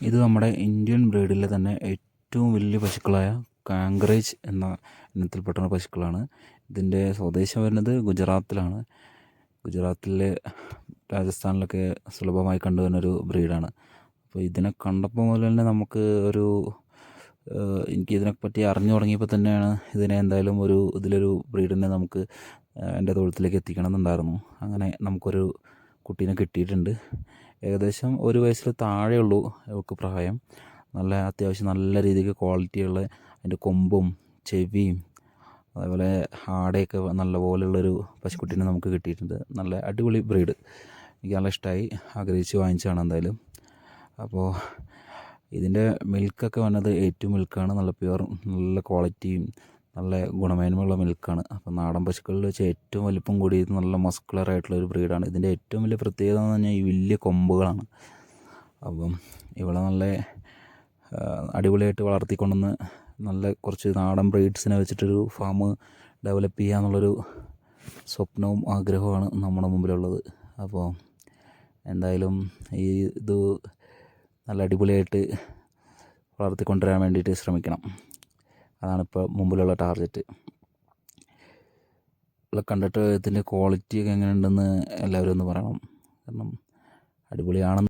ഇത് നമ്മുടെ ഇന്ത്യൻ ബ്രീഡിലെ തന്നെ ഏറ്റവും വലിയ പശുക്കളായ കാങ്കറേജ് എന്ന ഇനത്തിൽപ്പെട്ട പശുക്കളാണ്. ഇതിൻ്റെ സ്വദേശം വരുന്നത് ഗുജറാത്തിലാണ്. ഗുജറാത്തിലെ രാജസ്ഥാനിലൊക്കെ സുലഭമായി കണ്ടുവരുന്നൊരു ബ്രീഡാണ്. അപ്പോൾ ഇതിനെ കണ്ടപ്പോൾ മുതൽ തന്നെ നമുക്ക് എനിക്കിതിനെപ്പറ്റി അറിഞ്ഞു തുടങ്ങിയപ്പോൾ തന്നെയാണ് ഇതിനെ എന്തായാലും ഇതിലൊരു ബ്രീഡിനെ നമുക്ക് എൻ്റെ തൊഴുത്തിലേക്ക് എത്തിക്കണം എന്നുണ്ടായിരുന്നു. അങ്ങനെ നമുക്കൊരു കുട്ടീനെ കിട്ടിയിട്ടുണ്ട്. ഏകദേശം 1 വയസ്സിൽ താഴെയുള്ളൂ അവൾക്ക് പ്രായം. അത്യാവശ്യം നല്ല രീതിക്ക് ക്വാളിറ്റിയുള്ള അതിൻ്റെ കൊമ്പും ചെവിയും അതേപോലെ ആടയൊക്കെ നല്ല പോലെയുള്ളൊരു പശുക്കുട്ടീനെ നമുക്ക് കിട്ടിയിട്ടുണ്ട്. നല്ല അടിപൊളി ബ്രീഡ്, എനിക്ക് നല്ല ഇഷ്ടമായി, ആഗ്രഹിച്ച് വാങ്ങിച്ചതാണ് എന്തായാലും. അപ്പോൾ ഇതിൻ്റെ മിൽക്കൊക്കെ വന്നത് A2 മിൽക്കാണ്. നല്ല പ്യുവർ, നല്ല ക്വാളിറ്റിയും നല്ല ഗുണമേന്മയുള്ള മിൽക്കാണ്. അപ്പോൾ നാടൻ പശുക്കളിൽ വെച്ച് ഏറ്റവും വലിപ്പം കൂടി നല്ല മസ്കുലർ ആയിട്ടുള്ള ഒരു ബ്രീഡാണ്. ഇതിൻ്റെ ഏറ്റവും വലിയ പ്രത്യേകത എന്ന് പറഞ്ഞാൽ ഈ വലിയ കൊമ്പുകളാണ്. അപ്പം ഇവിടെ നല്ല അടിപൊളിയായിട്ട് വളർത്തിക്കൊണ്ടുവന്ന് നല്ല കുറച്ച് നാടൻ ബ്രീഡ്സിനെ വെച്ചിട്ടൊരു ഫാം ഡെവലപ്പ് ചെയ്യുക എന്നുള്ളൊരു സ്വപ്നവും ആഗ്രഹവുമാണ് നമ്മുടെ മുമ്പിലുള്ളത്. അപ്പോൾ എന്തായാലും ഇത് നല്ല അടിപൊളിയായിട്ട് വളർത്തിക്കൊണ്ടുവരാൻ വേണ്ടിയിട്ട് ശ്രമിക്കണം. അതാണിപ്പോൾ മുമ്പിലുള്ള ടാർഗറ്റ്. കണ്ടിട്ട് ഇതിൻ്റെ ക്വാളിറ്റിയൊക്കെ എങ്ങനെയുണ്ടെന്ന് എല്ലാവരും ഒന്ന് പറയണം. കാരണം അടിപൊളിയാണെന്ന്